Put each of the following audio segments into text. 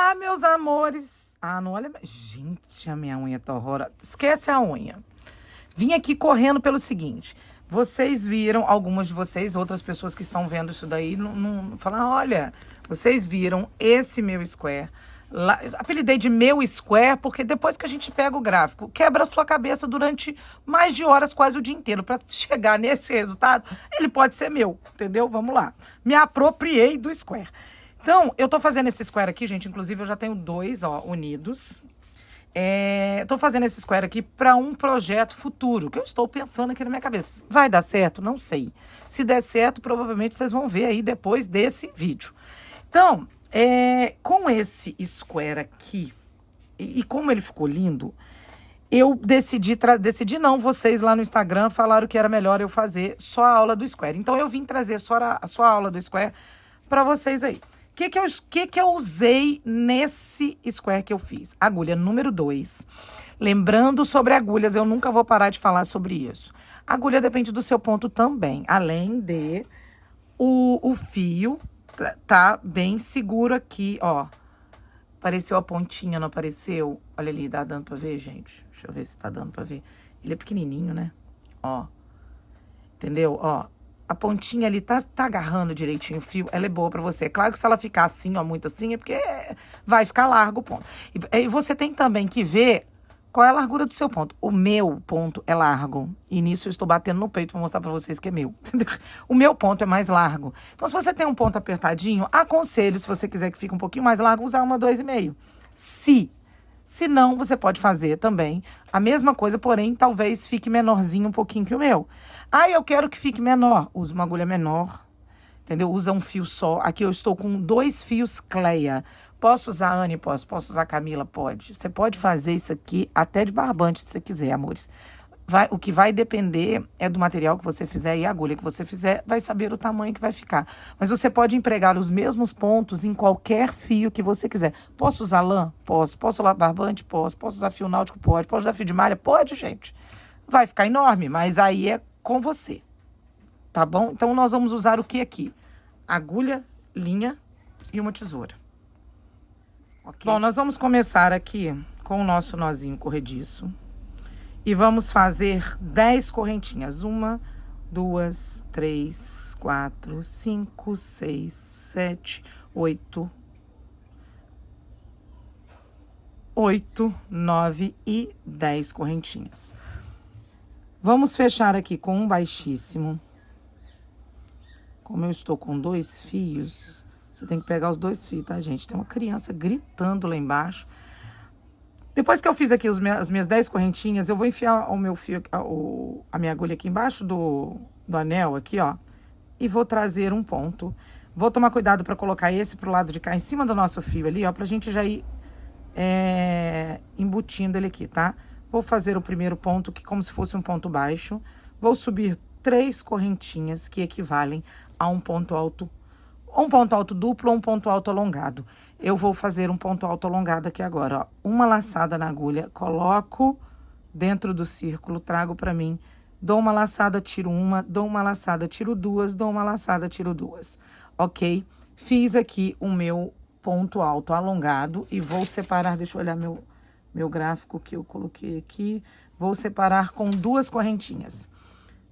Olá, meus amores. Ah, não olha... Gente, a minha unha tá horrorosa. Esquece a unha. Vim aqui correndo pelo seguinte. Vocês viram, algumas de vocês, outras pessoas que estão vendo isso daí, não falam, olha, vocês viram esse meu square. Lá, apelidei de meu square porque depois que a gente pega o gráfico, quebra a sua cabeça durante mais de horas, quase o dia inteiro. Para chegar nesse resultado, ele pode ser meu, entendeu? Vamos lá. Me apropriei do square. Então, eu tô fazendo esse square aqui, gente, inclusive eu já tenho dois, ó, unidos. Tô fazendo esse square aqui para um projeto futuro, que eu estou pensando aqui na minha cabeça. Vai dar certo? Não sei. Se der certo, provavelmente vocês vão ver aí depois desse vídeo. Então, com esse square aqui, e como ele ficou lindo, eu decidi não, vocês lá no Instagram falaram que era melhor eu fazer só a aula do square. Então, eu vim trazer só a aula do square para vocês aí. O que eu usei nesse square que eu fiz? Agulha número 2. Lembrando sobre agulhas, eu nunca vou parar de falar sobre isso. Agulha depende do seu ponto também. Além de o fio tá bem seguro aqui, ó. Apareceu a pontinha, não apareceu? Olha ali, dá dando pra ver, gente? Deixa eu ver se tá dando pra ver. Ele é pequenininho, né? Ó. Entendeu? Ó. A pontinha ali tá agarrando direitinho o fio, ela é boa pra você. É claro que se ela ficar assim, ó, muito assim, é porque vai ficar largo o ponto. E você tem também que ver qual é a largura do seu ponto. O meu ponto é largo. E nisso eu estou batendo no peito pra mostrar pra vocês que é meu. O meu ponto é mais largo. Então, se você tem um ponto apertadinho, aconselho, se você quiser que fique um pouquinho mais largo, usar uma 2,5. Se não, você pode fazer também a mesma coisa, porém, talvez fique menorzinho um pouquinho que o meu. Ah, eu quero que fique menor. Usa uma agulha menor, entendeu? Usa um fio só. Aqui eu estou com 2 fios Cleia. Posso usar Anne? Posso. Posso usar Camila? Pode. Você pode fazer isso aqui até de barbante, se você quiser, amores. O que vai depender é do material que você fizer e a agulha que você fizer, vai saber o tamanho que vai ficar. Mas você pode empregar os mesmos pontos em qualquer fio que você quiser. Posso usar lã? Posso. Posso usar barbante? Posso. Posso usar fio náutico? Pode. Posso usar fio de malha? Pode, gente. Vai ficar enorme, mas aí é com você. Tá bom? Então, nós vamos usar o que aqui? Agulha, linha e uma tesoura. Okay. Bom, nós vamos começar aqui com o nosso nozinho corrediço. E vamos fazer 10 correntinhas. 1, 2, 3, 4, 5, 6, 7, 8, 9 e 10 correntinhas. Vamos fechar aqui com um baixíssimo. Como eu estou com 2 fios, você tem que pegar os 2 fios, tá, gente? Tem uma criança gritando lá embaixo. Depois que eu fiz aqui as minhas 10 correntinhas, eu vou enfiar o meu fio, a minha agulha aqui embaixo do anel aqui, ó. E vou trazer um ponto. Vou tomar cuidado para colocar esse pro lado de cá, em cima do nosso fio ali, ó. Pra gente já ir embutindo ele aqui, tá? Vou fazer o primeiro ponto, que como se fosse um ponto baixo. Vou subir 3 correntinhas, que equivalem a um ponto alto. Um ponto alto duplo ou um ponto alto alongado. Eu vou fazer um ponto alto alongado aqui agora, ó. Uma laçada na agulha, coloco dentro do círculo, trago pra mim, dou uma laçada, tiro uma, dou uma laçada, tiro duas, dou uma laçada, tiro duas. Ok? Fiz aqui o meu ponto alto alongado e vou separar, deixa eu olhar meu gráfico que eu coloquei aqui. Vou separar com 2 correntinhas.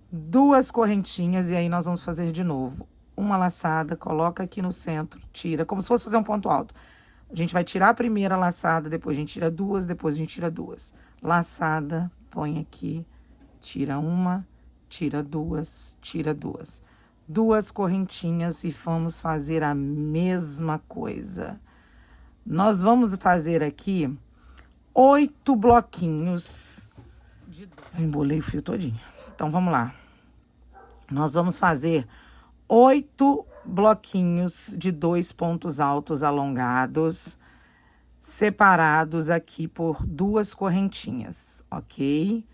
2 correntinhas e aí nós vamos fazer de novo. Uma laçada, coloca aqui no centro, tira, como se fosse fazer um ponto alto. A gente vai tirar a primeira laçada, depois a gente tira 2, depois a gente tira 2. Laçada, põe aqui, tira uma, tira 2, tira 2. 2 correntinhas e vamos fazer a mesma coisa. Nós vamos fazer aqui 8 bloquinhos. Eu embolei o fio todinho. Então, vamos lá. Nós vamos fazer 8 bloquinhos de 2 pontos altos alongados, separados aqui por 2 correntinhas, ok?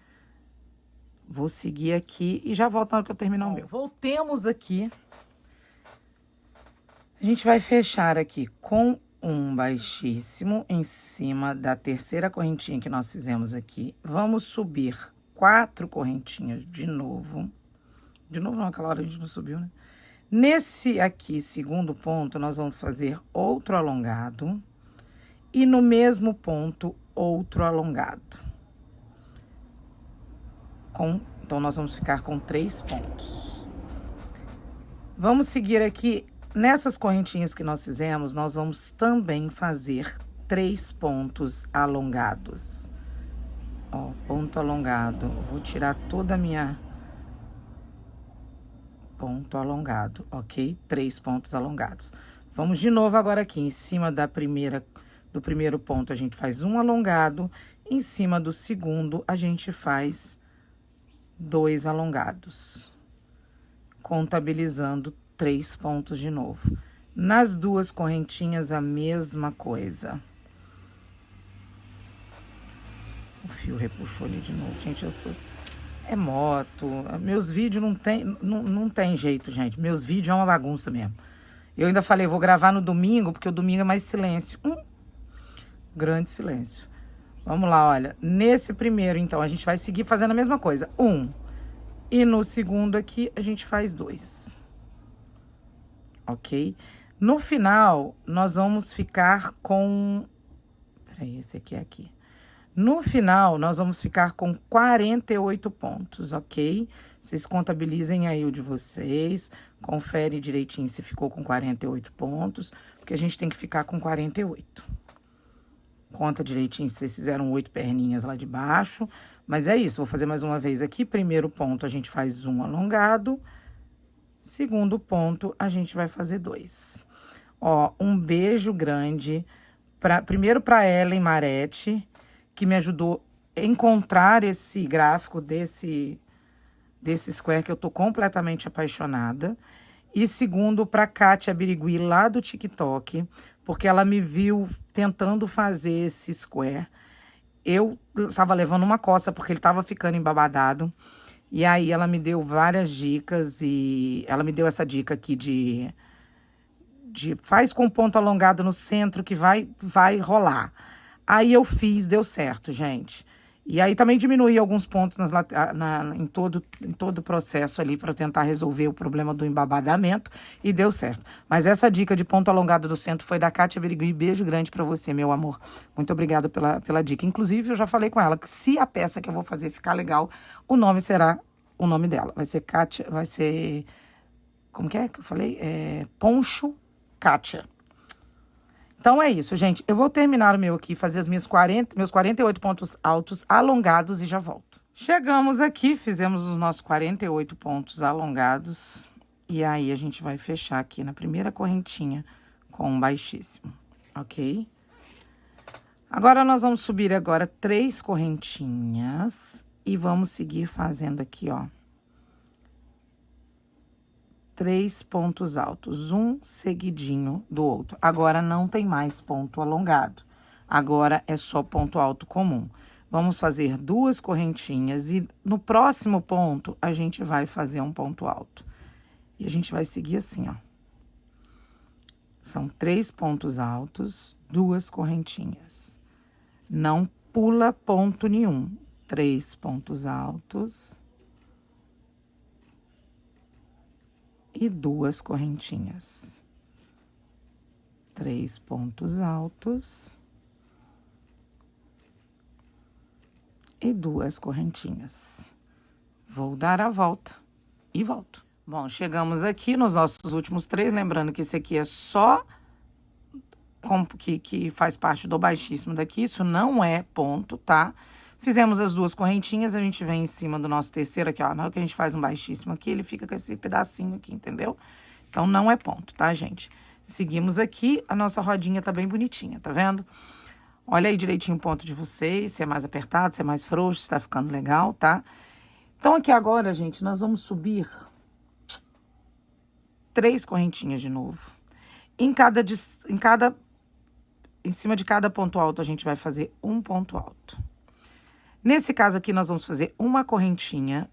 Vou seguir aqui e já volto na hora que eu terminar o meu. Voltemos aqui. A gente vai fechar aqui com um baixíssimo em cima da terceira correntinha que nós fizemos aqui. Vamos subir 4 correntinhas de novo. De novo não, aquela hora a gente não subiu, né? Nesse aqui, segundo ponto, nós vamos fazer outro alongado. E no mesmo ponto, outro alongado. Então, nós vamos ficar com 3 pontos. Vamos seguir aqui, nessas correntinhas que nós fizemos, nós vamos também fazer 3 pontos alongados. Ó, ponto alongado. Eu vou tirar toda a minha... Ponto alongado, ok? 3 pontos alongados. Vamos de novo agora aqui, em cima do primeiro ponto, a gente faz um alongado. Em cima do segundo, a gente faz 2 alongados. Contabilizando 3 pontos de novo. Nas duas correntinhas, a mesma coisa. O fio repuxou ali de novo. Gente, é moto. Meus vídeos não tem jeito, gente. Meus vídeos é uma bagunça mesmo. Eu ainda falei, vou gravar no domingo, porque o domingo é mais silêncio. Grande silêncio. Vamos lá, olha. Nesse primeiro, então, a gente vai seguir fazendo a mesma coisa. 1. E no segundo aqui, a gente faz 2. Ok? No final, nós vamos ficar com... Peraí, esse aqui é aqui. No final, nós vamos ficar com 48 pontos, ok? Vocês contabilizem aí o de vocês, confere direitinho se ficou com 48 pontos, porque a gente tem que ficar com 48. Conta direitinho se vocês fizeram 8 perninhas lá de baixo, mas é isso, vou fazer mais uma vez aqui. Primeiro ponto, a gente faz um alongado. Segundo ponto, a gente vai fazer 2. Ó, um beijo grande, primeiro para Ellen Marete, que me ajudou a encontrar esse gráfico desse square que eu tô completamente apaixonada. E segundo, para Kátia Birigui, lá do TikTok, porque ela me viu tentando fazer esse square. Eu tava levando uma coça, porque ele tava ficando embabadado. E aí, ela me deu várias dicas, e ela me deu essa dica aqui de faz com ponto alongado no centro, que vai rolar. Aí eu fiz, deu certo, gente. E aí também diminuí alguns pontos em todo o processo ali para tentar resolver o problema do embabadamento e deu certo. Mas essa dica de ponto alongado do centro foi da Kátia Birigui. Beijo grande para você, meu amor. Muito obrigada pela dica. Inclusive, eu já falei com ela que se a peça que eu vou fazer ficar legal, o nome será o nome dela. Vai ser Kátia, vai ser... Como que eu falei? Poncho Kátia. Então, é isso, gente. Eu vou terminar o meu aqui, fazer meus 48 pontos altos alongados e já volto. Chegamos aqui, fizemos os nossos 48 pontos alongados. E aí, a gente vai fechar aqui na primeira correntinha com um baixíssimo, ok? Agora, nós vamos subir agora 3 correntinhas e vamos seguir fazendo aqui, ó. 3 pontos altos, um seguidinho do outro. Agora, não tem mais ponto alongado. Agora, é só ponto alto comum. Vamos fazer 2 correntinhas e no próximo ponto, a gente vai fazer um ponto alto. E a gente vai seguir assim, ó. São 3 pontos altos, 2 correntinhas. Não pula ponto nenhum. 3 pontos altos... E 2 correntinhas. 3 pontos altos. E 2 correntinhas. Vou dar a volta e volto. Bom, chegamos aqui nos nossos últimos 3. Lembrando que esse aqui é só... que faz parte do baixíssimo daqui. Isso não é ponto, tá? Fizemos as 2 correntinhas, a gente vem em cima do nosso terceiro aqui, ó. Na hora que a gente faz um baixíssimo aqui, ele fica com esse pedacinho aqui, entendeu? Então, não é ponto, tá, gente? Seguimos aqui, a nossa rodinha tá bem bonitinha, tá vendo? Olha aí direitinho o ponto de vocês, se é mais apertado, se é mais frouxo, se tá ficando legal, tá? Então, aqui agora, gente, nós vamos subir 3 correntinhas de novo. Em cima de cada ponto alto, a gente vai fazer um ponto alto. Nesse caso aqui, nós vamos fazer uma correntinha.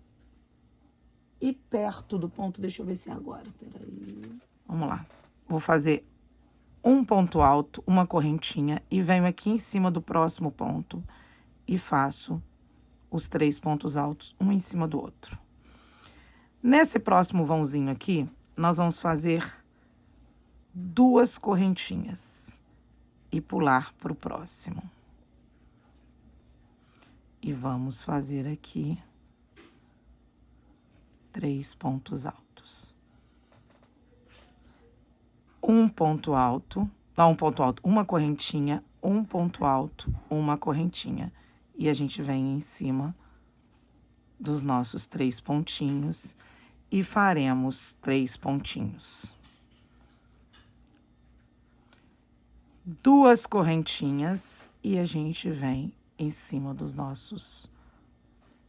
E perto do ponto, deixa eu ver se é agora, peraí. Vamos lá. Vou fazer um ponto alto, uma correntinha, e venho aqui em cima do próximo ponto e faço os 3 pontos altos, um em cima do outro. Nesse próximo vãozinho aqui, nós vamos fazer 2 correntinhas. e pular para o próximo. E vamos fazer aqui 3 pontos altos. Um ponto alto, uma correntinha, um ponto alto, uma correntinha. E a gente vem em cima dos nossos 3 pontinhos e faremos 3 pontinhos. 2 correntinhas e a gente vem em cima dos nossos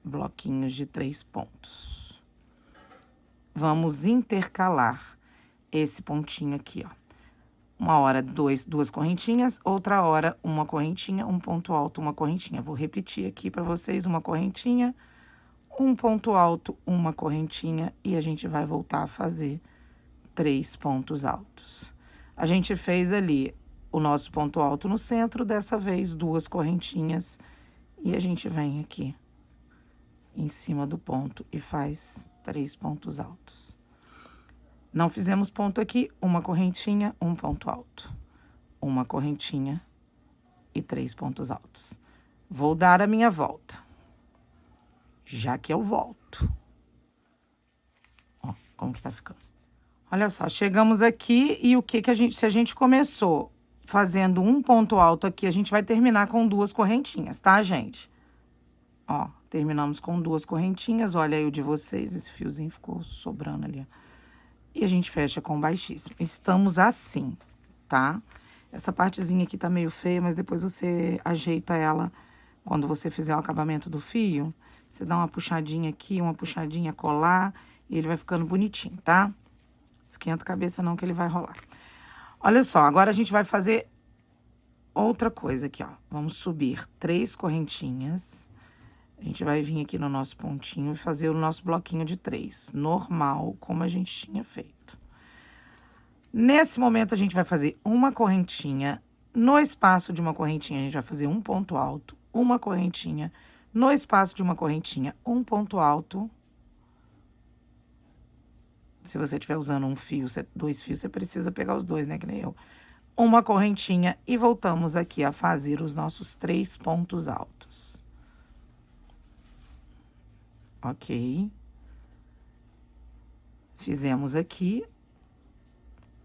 bloquinhos de 3 pontos. Vamos intercalar esse pontinho aqui, ó. Uma hora, duas correntinhas, outra hora, uma correntinha, um ponto alto, uma correntinha. Vou repetir aqui para vocês, uma correntinha, um ponto alto, uma correntinha, e a gente vai voltar a fazer 3 pontos altos. A gente fez ali o nosso ponto alto no centro, dessa vez 2 correntinhas, e a gente vem aqui em cima do ponto e faz 3 pontos altos. Não fizemos ponto aqui, uma correntinha, um ponto alto. Uma correntinha e 3 pontos altos. Vou dar a minha volta. Já que eu volto. Ó, como que tá ficando. Olha só, chegamos aqui e o que a gente... Se a gente começou fazendo um ponto alto aqui, a gente vai terminar com 2 correntinhas, tá, gente? Ó, terminamos com 2 correntinhas. Olha aí o de vocês, esse fiozinho ficou sobrando ali, ó. E a gente fecha com baixíssimo. Estamos assim, tá? Essa partezinha aqui tá meio feia, mas depois você ajeita ela quando você fizer o acabamento do fio. Você dá uma puxadinha aqui, uma puxadinha colar, e ele vai ficando bonitinho, tá? Esquenta a cabeça não que ele vai rolar. Olha só, agora a gente vai fazer outra coisa aqui, ó. Vamos subir 3 correntinhas. A gente vai vir aqui no nosso pontinho e fazer o nosso bloquinho de 3, normal, como a gente tinha feito. Nesse momento, a gente vai fazer uma correntinha. No espaço de uma correntinha, a gente vai fazer um ponto alto, uma correntinha. No espaço de uma correntinha, um ponto alto. Se você estiver usando um fio, 2 fios, você precisa pegar os 2, né? Que nem eu. Uma correntinha e voltamos aqui a fazer os nossos 3 pontos altos. Ok. Fizemos aqui.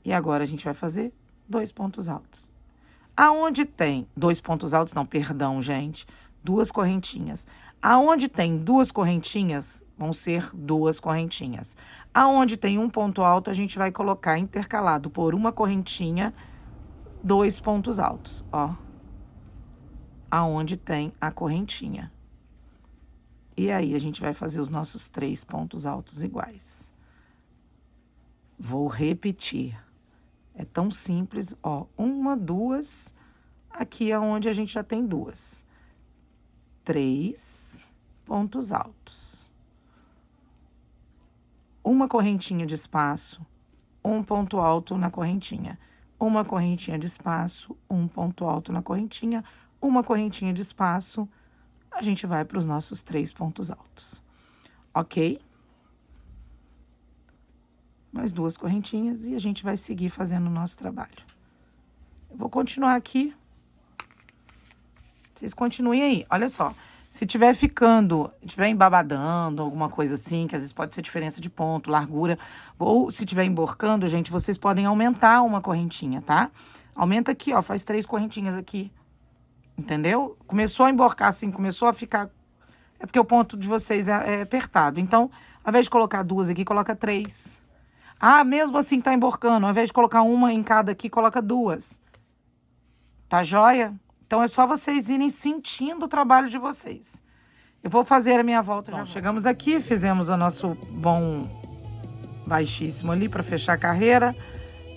E agora a gente vai fazer 2 pontos altos. Aonde tem 2 pontos altos, não, perdão, gente, 2 correntinhas. Aonde tem 2 correntinhas, vão ser 2 correntinhas. Aonde tem um ponto alto, a gente vai colocar intercalado por uma correntinha, 2 pontos altos, ó. Aonde tem a correntinha. E aí, a gente vai fazer os nossos 3 pontos altos iguais. Vou repetir. É tão simples, ó. 1, 2, aqui é onde a gente já tem 2. 3 pontos altos. Uma correntinha de espaço, um ponto alto na correntinha. Uma correntinha de espaço, um ponto alto na correntinha. Uma correntinha de espaço, a gente vai para os nossos 3 pontos altos, ok? Mais 2 correntinhas e a gente vai seguir fazendo o nosso trabalho. Eu vou continuar aqui. Vocês continuem aí. Olha só, se tiver ficando, tiver embabadando, alguma coisa assim, que às vezes pode ser diferença de ponto, largura, ou se tiver emborcando, gente, vocês podem aumentar uma correntinha, tá? Aumenta aqui, ó, faz 3 correntinhas aqui. Entendeu? Começou a emborcar assim, começou a ficar... É porque o ponto de vocês é apertado. Então, ao invés de colocar 2 aqui, coloca 3. Ah, mesmo assim tá emborcando. Ao invés de colocar uma em cada aqui, coloca 2. Tá joia? Então, é só vocês irem sentindo o trabalho de vocês. Eu vou fazer a minha volta já. Bom, chegamos aqui, fizemos o nosso bom baixíssimo ali para fechar a carreira.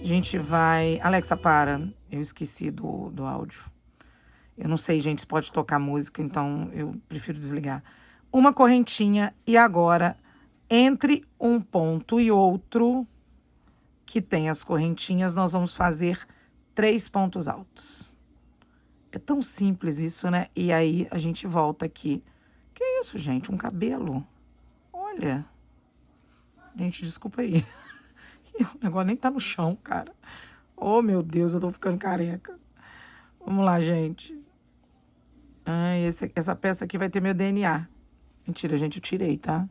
A gente vai... Alexa, para. Eu esqueci do áudio. Eu não sei, gente, se pode tocar música, então eu prefiro desligar. Uma correntinha e agora, entre um ponto e outro, que tem as correntinhas, nós vamos fazer 3 pontos altos. É tão simples isso, né? E aí, a gente volta aqui. Que isso, gente? Um cabelo? Olha. Gente, desculpa aí. O negócio nem tá no chão, cara. Oh, meu Deus, eu tô ficando careca. Vamos lá, gente. Essa peça aqui vai ter meu DNA. Mentira, gente, eu tirei, tá?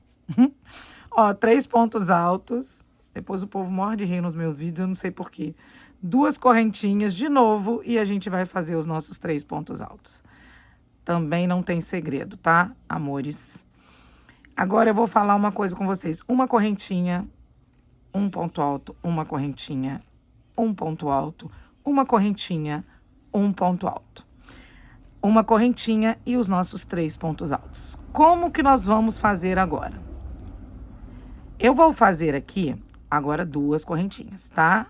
Ó, 3 pontos altos. Depois o povo morre de rir nos meus vídeos, eu não sei porquê. 2 correntinhas de novo e a gente vai fazer os nossos 3 pontos altos. Também não tem segredo, tá, amores? Agora eu vou falar uma coisa com vocês. Uma correntinha, um ponto alto, uma correntinha, um ponto alto, uma correntinha, um ponto alto. Uma correntinha e os nossos 3 pontos altos. Como que nós vamos fazer agora? Eu vou fazer aqui, agora 2 correntinhas, tá?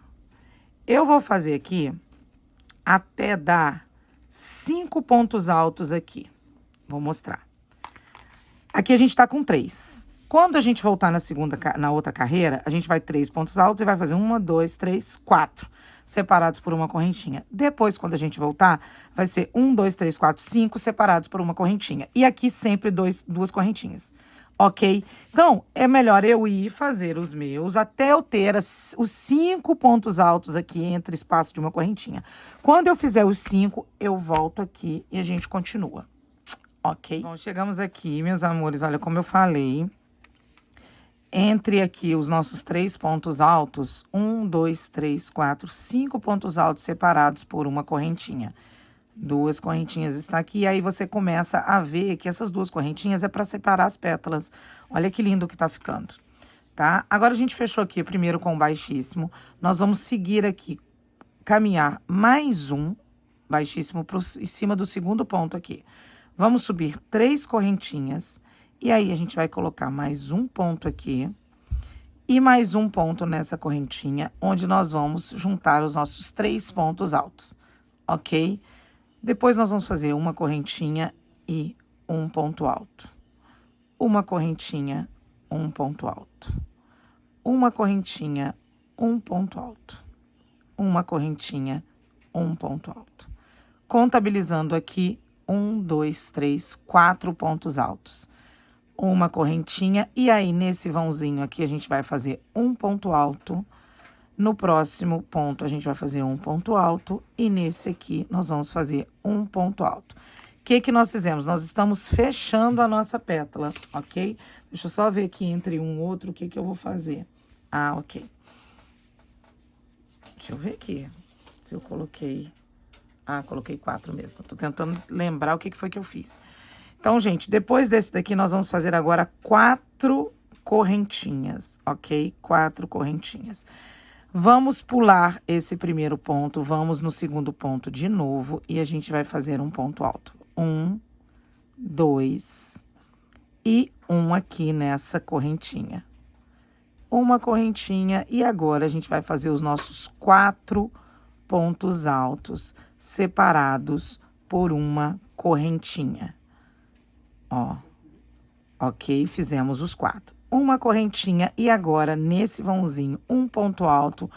Eu vou fazer aqui até dar 5 pontos altos aqui. Vou mostrar. Aqui a gente tá com 3. Quando a gente voltar na outra carreira, a gente vai 3 pontos altos e vai fazer 1, 2, 3, 4, separados por uma correntinha. Depois, quando a gente voltar, vai ser 1, 2, 3, 4, 5, separados por uma correntinha. E aqui sempre 2 correntinhas. Ok? Então, é melhor eu ir fazer os meus até eu ter os 5 pontos altos aqui entre espaço de uma correntinha. Quando eu fizer os 5, eu volto aqui e a gente continua. Ok? Bom, chegamos aqui, meus amores, olha, como eu falei, entre aqui os nossos 3 pontos altos, 1, 2, 3, 4, 5 pontos altos separados por uma correntinha. 2 correntinhas está aqui, e aí você começa a ver que essas 2 correntinhas é para separar as pétalas. Olha que lindo que tá ficando, tá? Agora a gente fechou aqui primeiro com o baixíssimo. Nós vamos seguir aqui, caminhar mais um baixíssimo em cima do segundo ponto aqui. Vamos subir 3 correntinhas, e aí a gente vai colocar mais um ponto aqui e mais um ponto nessa correntinha, onde nós vamos juntar os nossos 3 pontos altos, ok? Depois, nós vamos fazer uma correntinha e um ponto alto. Uma correntinha, um ponto alto. Uma correntinha, um ponto alto. Uma correntinha, um ponto alto. Contabilizando aqui, 1, 2, 3, 4 pontos altos. Uma correntinha, e aí, nesse vãozinho aqui, a gente vai fazer um ponto alto. No próximo ponto, a gente vai fazer um ponto alto. E nesse aqui, nós vamos fazer um ponto alto. O que que nós fizemos? Nós estamos fechando a nossa pétala, ok? Deixa eu só ver aqui entre um e outro o que que eu vou fazer. Ah, ok. Deixa eu ver aqui se eu coloquei... Ah, coloquei 4 mesmo. Eu tô tentando lembrar o que que foi que eu fiz. Então, gente, depois desse daqui, nós vamos fazer agora 4 correntinhas, ok? 4 correntinhas. Vamos pular esse primeiro ponto, vamos no segundo ponto de novo e a gente vai fazer um ponto alto. 1, 2 e 1 aqui nessa correntinha. Uma correntinha e agora a gente vai fazer os nossos 4 pontos altos separados por uma correntinha. Ó, ok? Fizemos os 4. Uma correntinha e agora, nesse vãozinho, um ponto alto.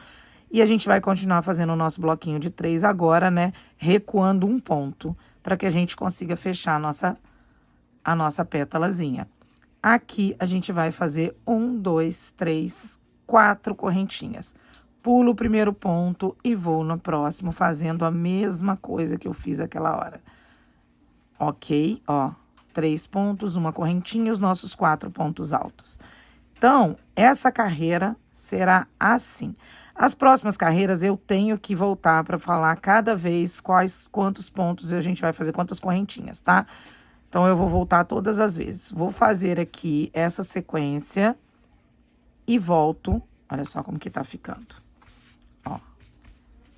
E a gente vai continuar fazendo o nosso bloquinho de 3 agora, né? Recuando um ponto, para que a gente consiga fechar a nossa pétalazinha. Aqui, a gente vai fazer 1, 2, 3, 4 correntinhas. Pulo o primeiro ponto e vou no próximo, fazendo a mesma coisa que eu fiz aquela hora. Ok? Ó. 3 pontos, uma correntinha e os nossos 4 pontos altos. Então, essa carreira será assim. As próximas carreiras eu tenho que voltar para falar cada vez quantos pontos a gente vai fazer, quantas correntinhas, tá? Então, eu vou voltar todas as vezes. Vou fazer aqui essa sequência e volto. Olha só como que tá ficando. Ó.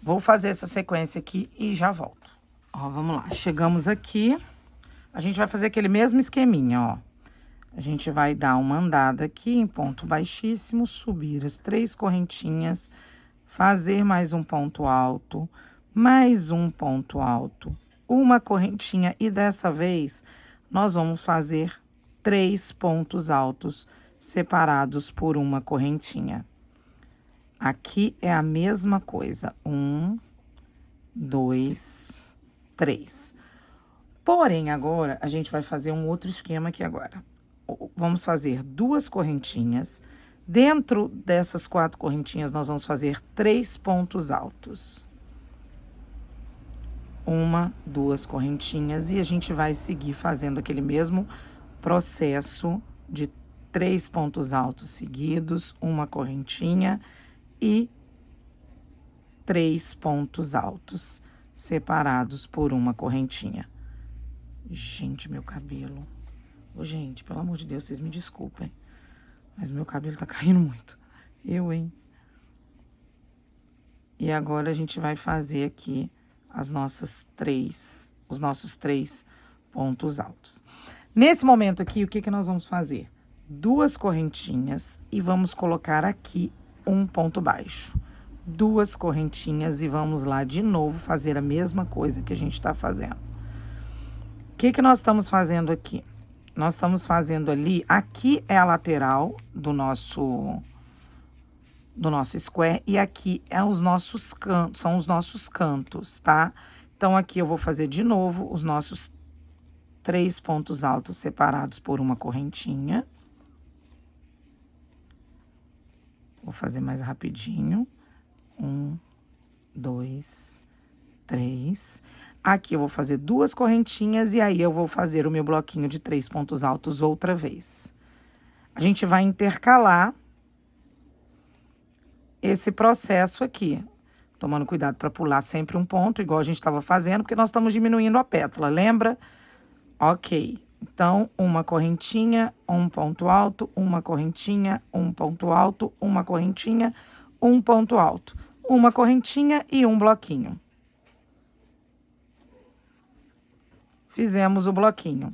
Vou fazer essa sequência aqui e já volto. Ó, vamos lá. Chegamos aqui. A gente vai fazer aquele mesmo esqueminha, ó. A gente vai dar uma andada aqui em ponto baixíssimo, subir as 3 correntinhas, fazer mais um ponto alto, mais um ponto alto, uma correntinha e dessa vez nós vamos fazer 3 pontos altos separados por uma correntinha. Aqui é a mesma coisa, 1, 2, 3. Porém, agora, a gente vai fazer um outro esquema aqui agora. Vamos fazer 2 correntinhas. Dentro dessas 4 correntinhas, nós vamos fazer 3 pontos altos. uma, duas correntinhas, e a gente vai seguir fazendo aquele mesmo processo de 3 pontos altos seguidos, uma correntinha e 3 pontos altos separados por uma correntinha. Gente, meu cabelo. Ô, gente, pelo amor de Deus, vocês me desculpem, mas meu cabelo tá caindo muito. Hein? E agora a gente vai fazer aqui os nossos 3 pontos altos. Nesse momento aqui, o que nós vamos fazer? 2 correntinhas e vamos colocar aqui um ponto baixo. 2 correntinhas e vamos lá de novo fazer a mesma coisa que a gente tá fazendo. O que nós estamos fazendo aqui? Nós estamos fazendo ali, aqui é a lateral do nosso square e aqui é os nossos cantos, são os nossos cantos, tá? Então, aqui eu vou fazer de novo os nossos 3 pontos altos separados por uma correntinha. Vou fazer mais rapidinho. 1, 2, 3. Aqui eu vou fazer 2 correntinhas e aí eu vou fazer o meu bloquinho de 3 pontos altos outra vez. A gente vai intercalar esse processo aqui, tomando cuidado para pular sempre um ponto, igual a gente estava fazendo, porque nós estamos diminuindo a pétala, lembra? Ok, então, uma correntinha, um ponto alto, uma correntinha, um ponto alto, uma correntinha, um ponto alto, uma correntinha e um bloquinho. Fizemos o bloquinho.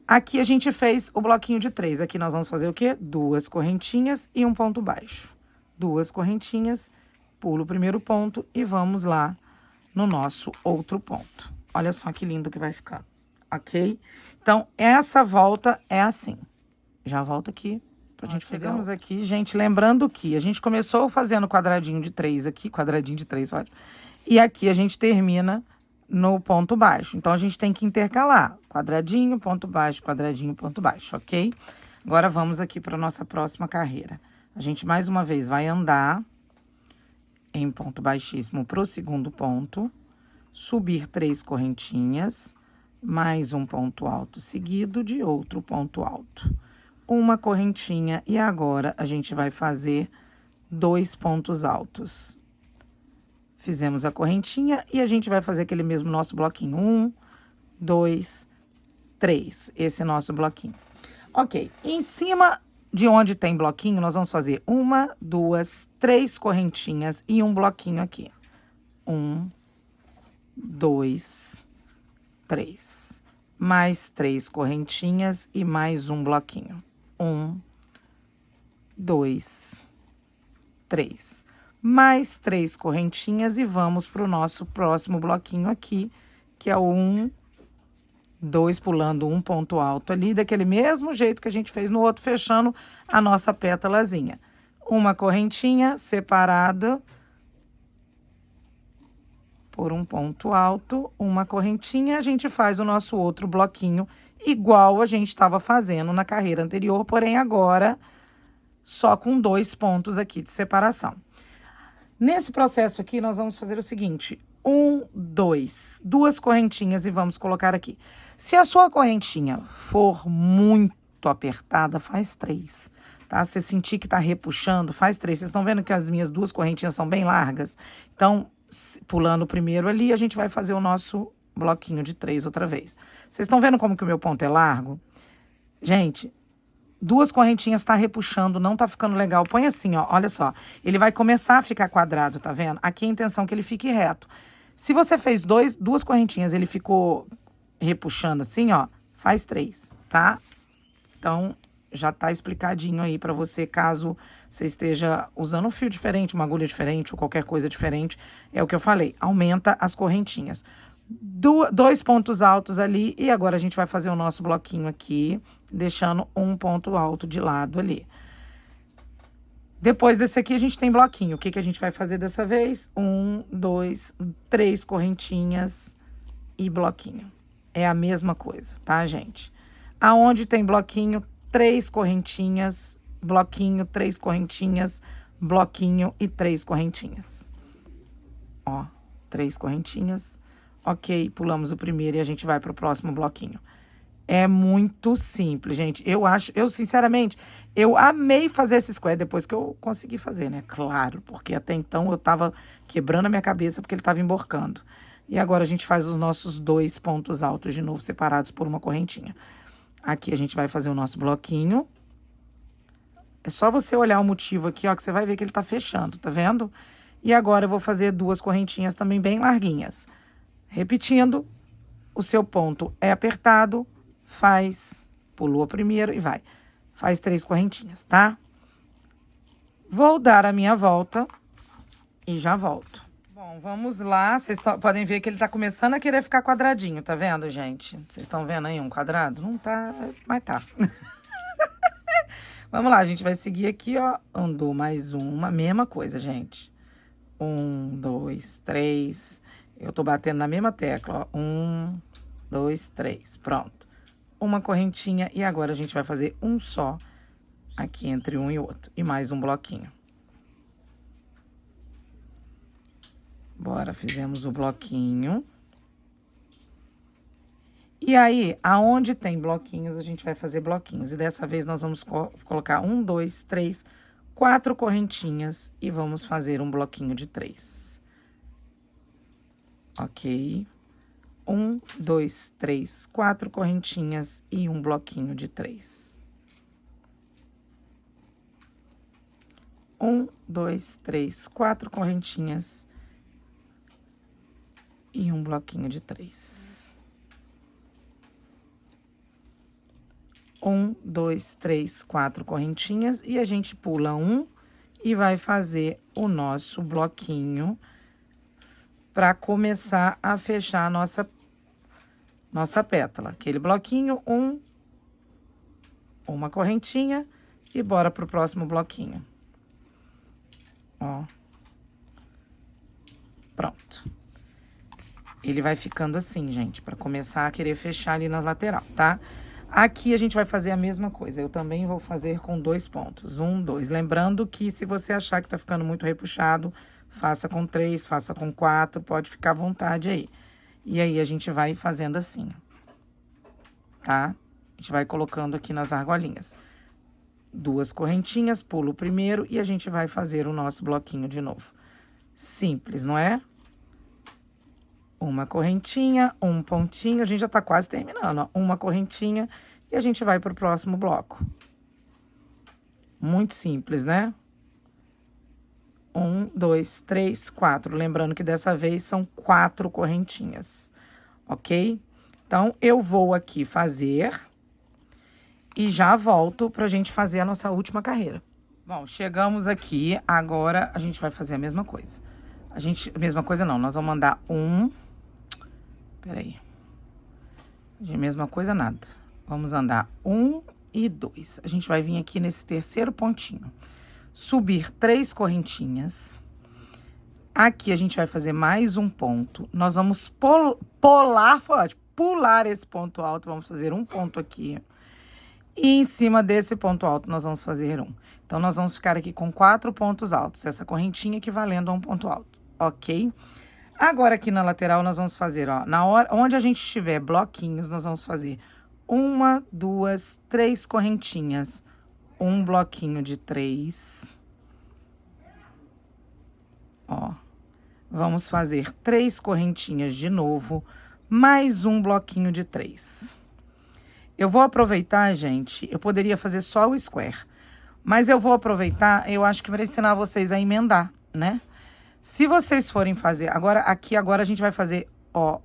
Aqui a gente fez o bloquinho de 3, aqui nós vamos fazer o quê? 2 correntinhas e um ponto baixo. 2 correntinhas, pulo o primeiro ponto e vamos lá no nosso outro ponto. Olha só que lindo que vai ficar, ok? Então, essa volta é assim. Já volto aqui pra gente fazer. Fizemos aqui, gente, lembrando que a gente começou fazendo quadradinho de 3 aqui, quadradinho de 3, ótimo. E aqui a gente termina no ponto baixo. Então, a gente tem que intercalar quadradinho, ponto baixo, ok? Agora, vamos aqui para nossa próxima carreira. A gente, mais uma vez, vai andar em ponto baixíssimo pro segundo ponto, subir 3 correntinhas, mais um ponto alto seguido de outro ponto alto. Uma correntinha e agora a gente vai fazer 2 pontos altos. Fizemos a correntinha e a gente vai fazer aquele mesmo nosso bloquinho. 1, 2, 3. Esse é nosso bloquinho. Ok, em cima de onde tem bloquinho, nós vamos fazer 1, 2, 3 correntinhas e um bloquinho aqui. 1, 2, 3. Mais 3 correntinhas e mais um bloquinho. 1, 2, 3. Mais 3 correntinhas e vamos para o nosso próximo bloquinho aqui, que é o 1, 2, pulando um ponto alto ali, daquele mesmo jeito que a gente fez no outro, fechando a nossa pétalazinha. Uma correntinha separada por um ponto alto, uma correntinha, a gente faz o nosso outro bloquinho, igual a gente estava fazendo na carreira anterior, porém agora só com 2 pontos aqui de separação. Nesse processo aqui, nós vamos fazer o seguinte: 1, 2, 2 correntinhas e vamos colocar aqui. Se a sua correntinha for muito apertada, faz 3, tá? Se sentir que tá repuxando, faz 3. Vocês estão vendo que as minhas 2 correntinhas são bem largas? Então, pulando o primeiro ali, a gente vai fazer o nosso bloquinho de 3 outra vez. Vocês estão vendo como que o meu ponto é largo? Gente, 2 correntinhas tá repuxando, não tá ficando legal. Põe assim, ó, olha só. Ele vai começar a ficar quadrado, tá vendo? Aqui a intenção é que ele fique reto. Se você fez 2 correntinhas, ele ficou repuxando assim, ó, faz 3, tá? Então, já tá explicadinho aí pra você, caso você esteja usando um fio diferente, uma agulha diferente ou qualquer coisa diferente. É o que eu falei, aumenta as correntinhas. 2 pontos altos ali e agora a gente vai fazer o nosso bloquinho aqui, deixando um ponto alto de lado ali. Depois desse aqui a gente tem bloquinho. O que a gente vai fazer dessa vez? 1, 2, 3 correntinhas e bloquinho. É a mesma coisa, tá, gente? Aonde tem bloquinho, 3 correntinhas, bloquinho, 3 correntinhas, bloquinho e 3 correntinhas. Ó, 3 correntinhas, Ok, pulamos o primeiro e a gente vai pro próximo bloquinho. É muito simples, gente. Eu sinceramente, eu amei fazer esse square depois que eu consegui fazer, né? Claro, porque até então eu tava quebrando a minha cabeça porque ele tava emborcando. E agora a gente faz os nossos 2 pontos altos de novo, separados por uma correntinha. Aqui a gente vai fazer o nosso bloquinho. É só você olhar o motivo aqui, ó, que você vai ver que ele tá fechando, tá vendo? E agora eu vou fazer 2 correntinhas também bem larguinhas. Repetindo, o seu ponto é apertado, pulou a primeiro e vai. Faz 3 correntinhas, tá? Vou dar a minha volta e já volto. Bom, vamos lá. Vocês podem ver que ele tá começando a querer ficar quadradinho, tá vendo, gente? Vocês estão vendo aí um quadrado? Não tá, mas tá. Vamos lá, a gente vai seguir aqui, ó. Andou mais uma, mesma coisa, gente. 1, 2, 3. Eu tô batendo na mesma tecla, ó. 1, 2, 3. Pronto. Uma correntinha e agora a gente vai fazer um só aqui entre um e outro. E mais um bloquinho. Bora, fizemos o bloquinho. E aí, aonde tem bloquinhos, a gente vai fazer bloquinhos. E dessa vez nós vamos colocar 1, 2, 3, 4 correntinhas e vamos fazer um bloquinho de 3. Ok. 1, 2, 3, 4 correntinhas e um bloquinho de 3. 1, 2, 3, 4 correntinhas e um bloquinho de 3. 1, 2, 3, 4 correntinhas e a gente pula um e vai fazer o nosso bloquinho para começar a fechar a nossa pétala. Aquele bloquinho, uma correntinha e bora pro próximo bloquinho. Ó. Pronto. Ele vai ficando assim, gente, para começar a querer fechar ali na lateral, tá? Aqui a gente vai fazer a mesma coisa. Eu também vou fazer com 2 pontos. 1, 2. Lembrando que se você achar que tá ficando muito repuxado, faça com 3, faça com 4, pode ficar à vontade aí. E aí, a gente vai fazendo assim, tá? A gente vai colocando aqui nas argolinhas. 2 correntinhas, pulo o primeiro e a gente vai fazer o nosso bloquinho de novo. Simples, não é? Uma correntinha, um pontinho, a gente já tá quase terminando, ó. Uma correntinha e a gente vai pro próximo bloco. Muito simples, né? 1, 2, 3, 4. Lembrando que dessa vez são 4 correntinhas, ok? Então, eu vou aqui fazer e já volto pra gente fazer a nossa última carreira. Bom, chegamos aqui, agora a gente vai fazer a mesma coisa. Mesma coisa não, nós vamos mandar peraí. De mesma coisa, nada. Vamos andar 1 e 2. A gente vai vir aqui nesse terceiro pontinho. Subir 3 correntinhas. Aqui a gente vai fazer mais um ponto. Nós vamos pular esse ponto alto. Vamos fazer um ponto aqui. E em cima desse ponto alto, nós vamos fazer um. Então, nós vamos ficar aqui com 4 pontos altos. Essa correntinha equivalendo a um ponto alto, ok? Agora, aqui na lateral, nós vamos fazer, ó, onde a gente tiver bloquinhos, nós vamos fazer 1, 2, 3 correntinhas, um bloquinho de 3. Ó, vamos fazer 3 correntinhas de novo, mais um bloquinho de 3. Eu vou aproveitar, gente, eu poderia fazer só o square, mas eu vou aproveitar, eu acho que para ensinar vocês a emendar, né? Se vocês forem fazer, agora a gente vai fazer, ó,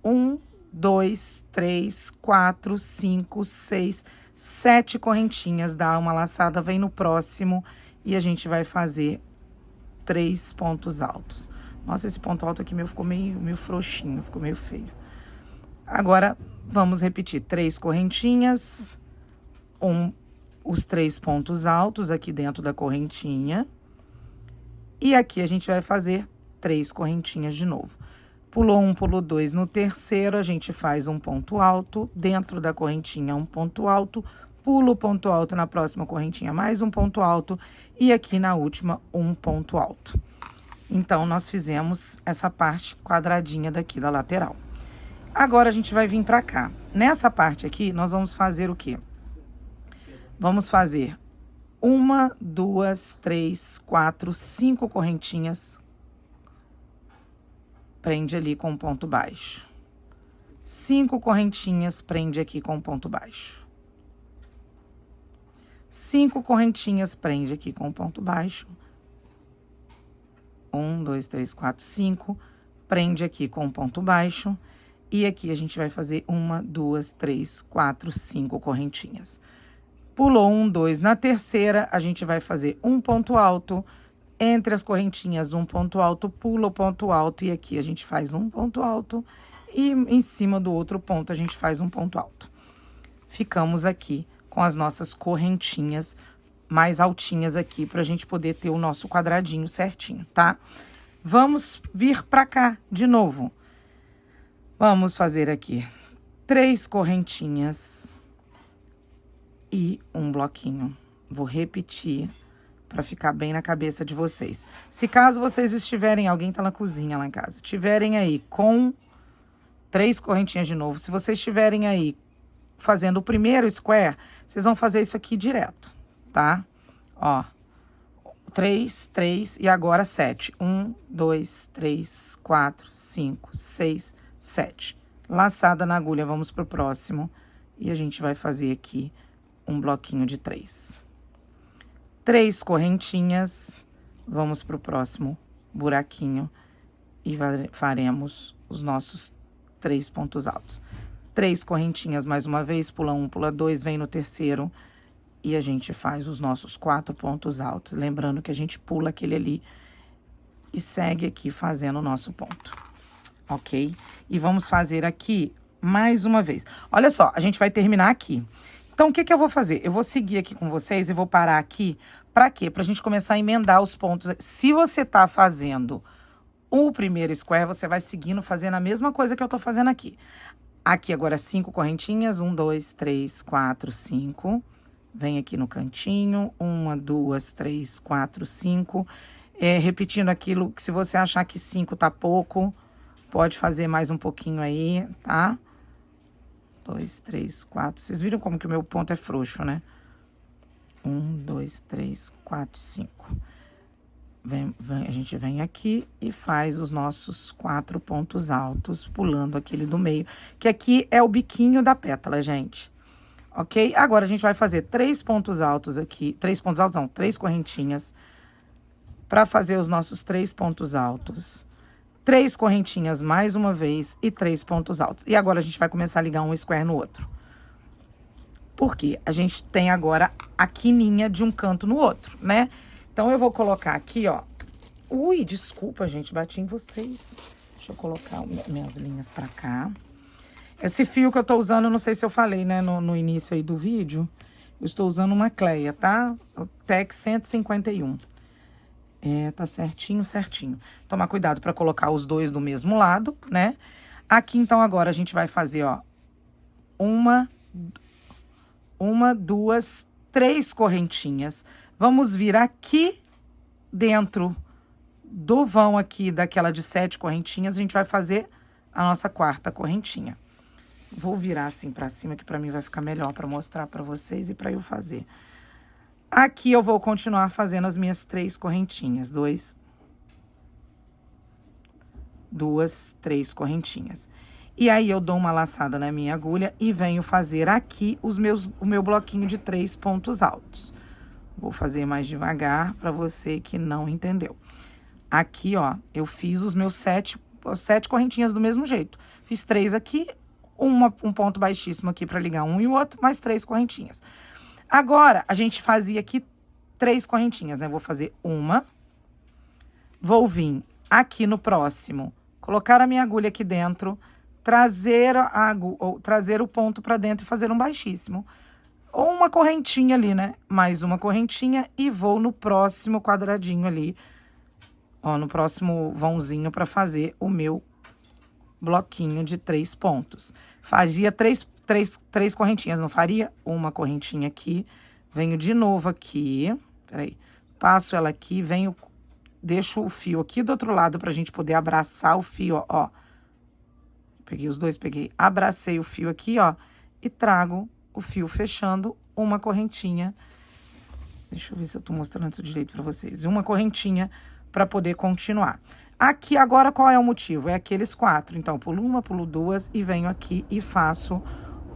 1, 2, 3, 4, 5, 6, 7 correntinhas, dá uma laçada, vem no próximo e a gente vai fazer 3 pontos altos. Nossa, esse ponto alto aqui meu ficou meio frouxinho, ficou meio feio. Agora, vamos repetir 3 correntinhas, os 3 pontos altos aqui dentro da correntinha. E aqui a gente vai fazer 3 correntinhas de novo. Pulou 1, pulou 2. No terceiro, a gente faz um ponto alto. Dentro da correntinha, um ponto alto. Pulo o ponto alto na próxima correntinha, mais um ponto alto. E aqui na última, um ponto alto. Então, nós fizemos essa parte quadradinha daqui da lateral. Agora, a gente vai vir pra cá. Nessa parte aqui, nós vamos fazer o quê? Vamos fazer 1, 2, 3, 4, 5 correntinhas. Prende ali com ponto baixo. 5 correntinhas, prende aqui com ponto baixo. 5 correntinhas, prende aqui com ponto baixo. 1, 2, 3, 4, 5. Prende aqui com ponto baixo. E aqui a gente vai fazer 1, 2, 3, 4, 5 correntinhas. Pulou 1, 2. Na terceira, a gente vai fazer um ponto alto. Entre as correntinhas, um ponto alto, pula o ponto alto. E aqui a gente faz um ponto alto. E em cima do outro ponto, a gente faz um ponto alto. Ficamos aqui com as nossas correntinhas mais altinhas aqui, pra gente poder ter o nosso quadradinho certinho, tá? Vamos vir pra cá de novo. Vamos fazer aqui 3 correntinhas e um bloquinho. Vou repetir pra ficar bem na cabeça de vocês. Se caso vocês estiverem, alguém tá na cozinha lá em casa, tiverem aí com 3 correntinhas de novo, se vocês estiverem aí fazendo o primeiro square, vocês vão fazer isso aqui direto, tá? Ó, 3, 3 e agora 7. 1, 2, 3, 4, 5, 6, 7. Laçada na agulha, vamos pro próximo. E a gente vai fazer aqui um bloquinho de 3. 3 correntinhas, vamos pro próximo buraquinho e faremos os nossos 3 pontos altos. 3 correntinhas mais uma vez, pula 1, pula 2, vem no terceiro e a gente faz os nossos 4 pontos altos. Lembrando que a gente pula aquele ali e segue aqui fazendo o nosso ponto, ok? E vamos fazer aqui mais uma vez. Olha só, a gente vai terminar aqui. Então, o que que eu vou fazer? Eu vou seguir aqui com vocês e vou parar aqui. Pra quê? Pra gente começar a emendar os pontos. Se você tá fazendo o primeiro square, você vai seguindo, fazendo a mesma coisa que eu tô fazendo aqui. Aqui agora 5 correntinhas, 1, 2, 3, 4, 5. Vem aqui no cantinho, 1, 2, 3, 4, 5. Repetindo aquilo que se você achar que 5 tá pouco, pode fazer mais um pouquinho aí, tá? 2, 3, 4. Vocês viram como que o meu ponto é frouxo, né? 1, 2, 3, 4, 5. A gente vem aqui e faz os nossos 4 pontos altos, pulando aquele do meio, que aqui é o biquinho da pétala, gente. Ok? Agora, a gente vai fazer 3 pontos altos aqui, 3 pontos altos não, 3 correntinhas, para fazer os nossos 3 pontos altos. 3 correntinhas mais uma vez e 3 pontos altos. E agora, a gente vai começar a ligar um square no outro. Por quê? A gente tem agora a quininha de um canto no outro, né? Então, eu vou colocar aqui, ó. Ui, desculpa, gente, bati em vocês. Deixa eu colocar minhas linhas pra cá. Esse fio que eu tô usando, não sei se eu falei, né, no início aí do vídeo. Eu estou usando uma Cleia, tá? O Tec 151. Tá certinho, certinho. Tomar cuidado pra colocar os dois do mesmo lado, né? Aqui, então, agora a gente vai fazer, ó. 1, 2, 3 correntinhas. Vamos vir aqui dentro do vão aqui, daquela de 7 correntinhas, a gente vai fazer a nossa 4ª correntinha. Vou virar assim pra cima, que pra mim vai ficar melhor pra mostrar pra vocês e pra eu fazer. Aqui eu vou continuar fazendo as minhas 3 correntinhas. 2, 3 correntinhas. E aí, eu dou uma laçada na minha agulha e venho fazer aqui o meu bloquinho de 3 pontos altos. Vou fazer mais devagar para você que não entendeu. Aqui, ó, eu fiz os meus 7 correntinhas do mesmo jeito. Fiz 3 aqui, um ponto baixíssimo aqui para ligar um e o outro, mais 3 correntinhas. Agora, a gente fazia aqui 3 correntinhas, né? Vou fazer uma. Vou vir aqui no próximo, colocar a minha agulha aqui dentro, trazer o ponto para dentro e fazer um baixíssimo. Ou uma correntinha ali, né? Mais uma correntinha e vou no próximo quadradinho ali, ó, no próximo vãozinho para fazer o meu bloquinho de 3 pontos. Fazia 3 correntinhas, não faria? Uma correntinha aqui, venho de novo aqui, peraí, passo ela aqui, venho deixo o fio aqui do outro lado pra gente poder abraçar o fio, ó. Peguei os dois, abracei o fio aqui, ó, e trago o fio fechando uma correntinha. Deixa eu ver se eu tô mostrando isso direito pra vocês. Uma correntinha pra poder continuar. Aqui agora qual é o motivo? É aqueles 4. Então, pulo uma, pulo 2 e venho aqui e faço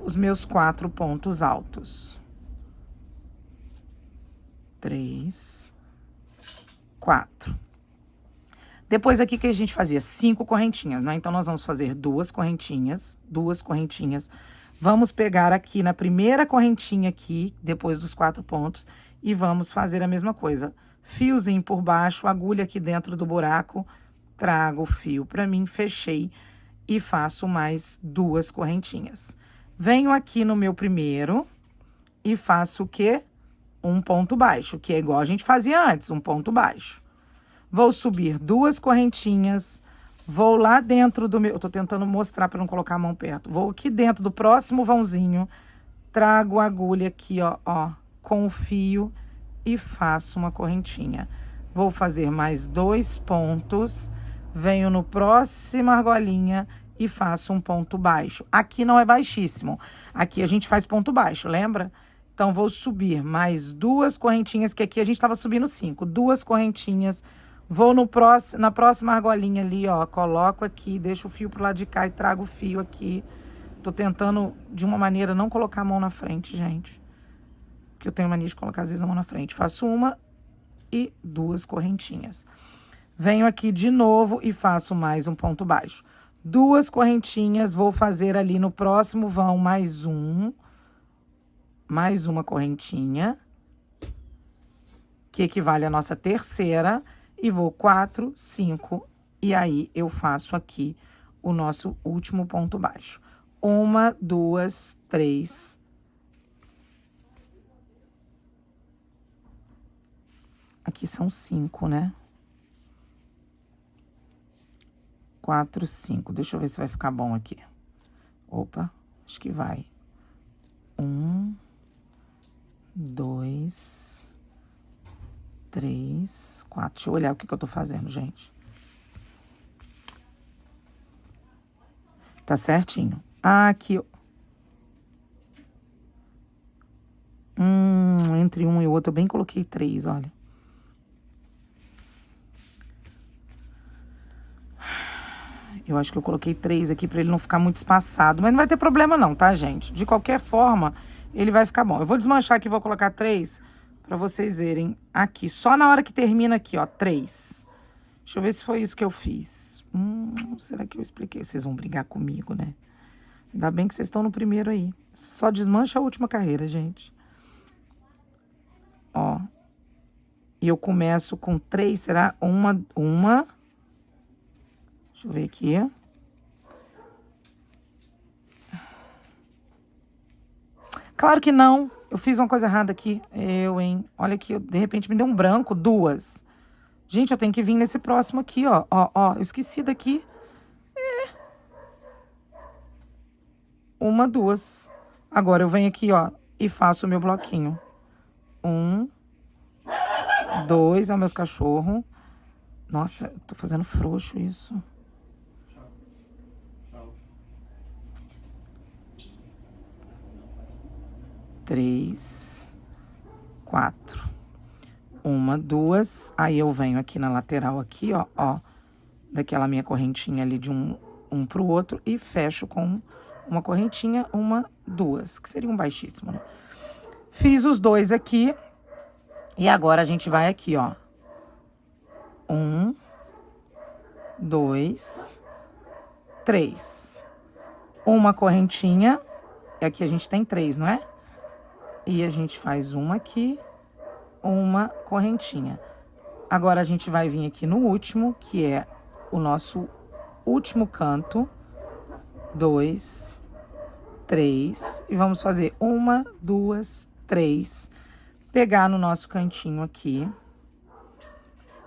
os meus 4 pontos altos. 3, 4. Depois aqui que a gente fazia 5 correntinhas, né? Então, nós vamos fazer 2 correntinhas. Vamos pegar aqui na primeira correntinha aqui, depois dos 4 pontos, e vamos fazer a mesma coisa. Fiozinho por baixo, agulha aqui dentro do buraco, trago o fio pra mim, fechei e faço mais 2 correntinhas. Venho aqui no meu primeiro e faço o quê? Um ponto baixo, que é igual a gente fazia antes, um ponto baixo. Vou subir 2 correntinhas, vou lá dentro do meu... Eu tô tentando mostrar para não colocar a mão perto. Vou aqui dentro do próximo vãozinho, trago a agulha aqui, ó, com o fio e faço uma correntinha. Vou fazer mais 2 pontos, venho no próximo argolinha e faço um ponto baixo. Aqui não é baixíssimo, aqui a gente faz ponto baixo, lembra? Então, vou subir mais 2 correntinhas, que aqui a gente tava subindo 5. 2 correntinhas, vou na próxima argolinha ali, ó, coloco aqui, deixo o fio pro lado de cá e trago o fio aqui. Tô tentando, de uma maneira, não colocar a mão na frente, gente. Porque eu tenho mania de colocar, às vezes, a mão na frente. Faço uma e 2 correntinhas. Venho aqui de novo e faço mais um ponto baixo. 2 correntinhas, vou fazer ali no próximo vão mais uma correntinha, que equivale à nossa terceira, e vou 4, 5, e aí eu faço aqui o nosso último ponto baixo. 1, 2, 3. Aqui são 5, né? 4, 5. Deixa eu ver se vai ficar bom aqui. Opa, acho que vai. 1, 2, 3, 4. Deixa eu olhar o que eu tô fazendo, gente. Tá certinho. Aqui, entre um e o outro, eu bem coloquei 3, olha. Eu acho que eu coloquei 3 aqui pra ele não ficar muito espaçado. Mas não vai ter problema não, tá, gente? De qualquer forma, ele vai ficar bom. Eu vou desmanchar aqui e vou colocar 3 pra vocês verem aqui. Só na hora que termina aqui, ó, 3. Deixa eu ver se foi isso que eu fiz. Será que eu expliquei? Vocês vão brigar comigo, né? Ainda bem que vocês estão no primeiro aí. Só desmancha a última carreira, gente. Ó. E eu começo com 3, será? Uma... Deixa eu ver aqui. Claro que não. Eu fiz uma coisa errada aqui. Hein? Olha aqui, de repente me deu um branco. 2. Gente, eu tenho que vir nesse próximo aqui, ó. Ó, eu esqueci daqui. 1, 2. Agora eu venho aqui, ó, e faço o meu bloquinho. 1, 2, é o meus cachorros. Nossa, eu tô fazendo frouxo isso. 3, 4. 1, 2. Aí eu venho aqui na lateral aqui, ó, daquela minha correntinha ali de um pro outro e fecho com uma correntinha, 1, 2, que seria um baixíssimo, né? Fiz os 2 aqui e agora a gente vai aqui, ó. 1, 2, 3. Uma correntinha, e aqui a gente tem 3, não é? E a gente faz uma aqui, uma correntinha. Agora, a gente vai vir aqui no último, que é o nosso último canto. 2, 3. E vamos fazer 1, 2, 3. Pegar no nosso cantinho aqui.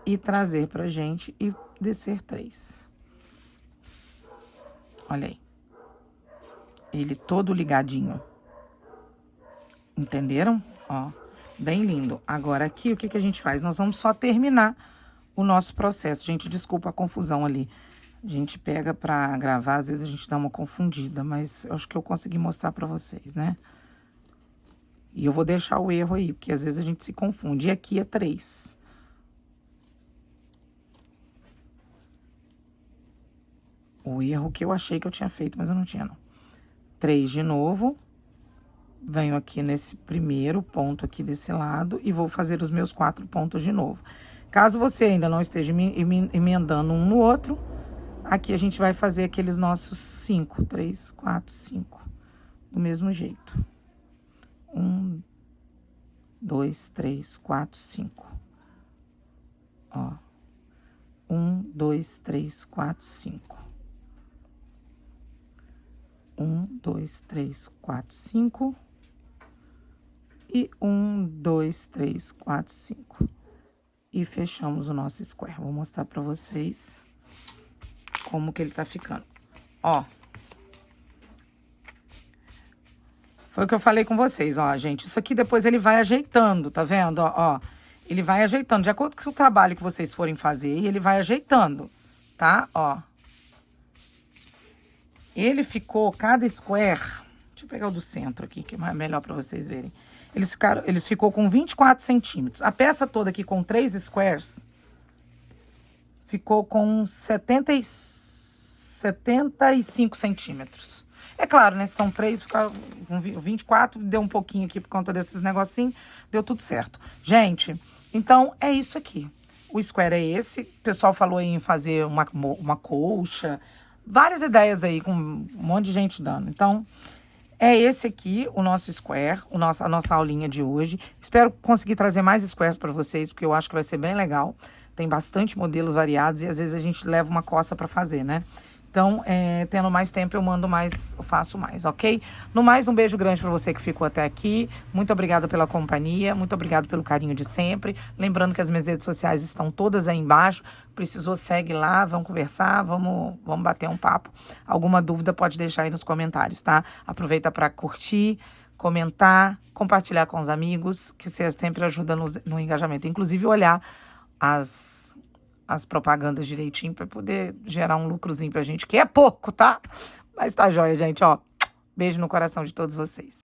E trazer pra gente e descer 3. Olha aí. Ele todo ligadinho. Entenderam? Ó, bem lindo. Agora aqui, o que a gente faz? Nós vamos só terminar o nosso processo. Gente, desculpa a confusão ali. A gente pega pra gravar, às vezes a gente dá uma confundida, mas eu acho que eu consegui mostrar pra vocês, né? E eu vou deixar o erro aí, porque às vezes a gente se confunde. E aqui é 3. O erro que eu achei que eu tinha feito, mas eu não tinha, não. 3 de novo. Venho aqui nesse primeiro ponto aqui desse lado e vou fazer os meus 4 pontos de novo. Caso você ainda não esteja emendando um no outro, aqui a gente vai fazer aqueles nossos 5. 3, 4, 5. Do mesmo jeito. 1, 2, 3, 4, 5. Ó. 1, 2, 3, 4, 5. 1, 2, 3, 4, 5. E 1, 2, 3, 4, 5. E fechamos o nosso square. Vou mostrar pra vocês como que ele tá ficando. Ó. Foi o que eu falei com vocês, ó, gente. Isso aqui depois ele vai ajeitando, tá vendo? Ó, ele vai ajeitando. De acordo com o trabalho que vocês forem fazer, ele vai ajeitando, tá? Ó. Ele ficou, cada square... Deixa eu pegar o do centro aqui, que é melhor pra vocês verem. Ele ficou com 24 centímetros. A peça toda aqui com 3 squares ficou com 75 centímetros. É claro, né? São 3, fica com 24, deu um pouquinho aqui por conta desses negocinhos, deu tudo certo. Gente, então é isso aqui. O square é esse. O pessoal falou aí em fazer uma colcha. Várias ideias aí, com um monte de gente dando. Então... é esse aqui, o nosso square, a nossa aulinha de hoje. Espero conseguir trazer mais squares para vocês, porque eu acho que vai ser bem legal. Tem bastante modelos variados e às vezes a gente leva uma coça para fazer, né? Então, tendo mais tempo, eu faço mais, ok? No mais, um beijo grande para você que ficou até aqui. Muito obrigada pela companhia, muito obrigado pelo carinho de sempre. Lembrando que as minhas redes sociais estão todas aí embaixo. Precisou, segue lá, vamos conversar, vamos bater um papo. Alguma dúvida pode deixar aí nos comentários, tá? Aproveita para curtir, comentar, compartilhar com os amigos, que você sempre ajuda no engajamento. Inclusive, olhar as propagandas direitinho para poder gerar um lucrozinho pra gente, que é pouco, tá? Mas tá jóia, gente, ó. Beijo no coração de todos vocês.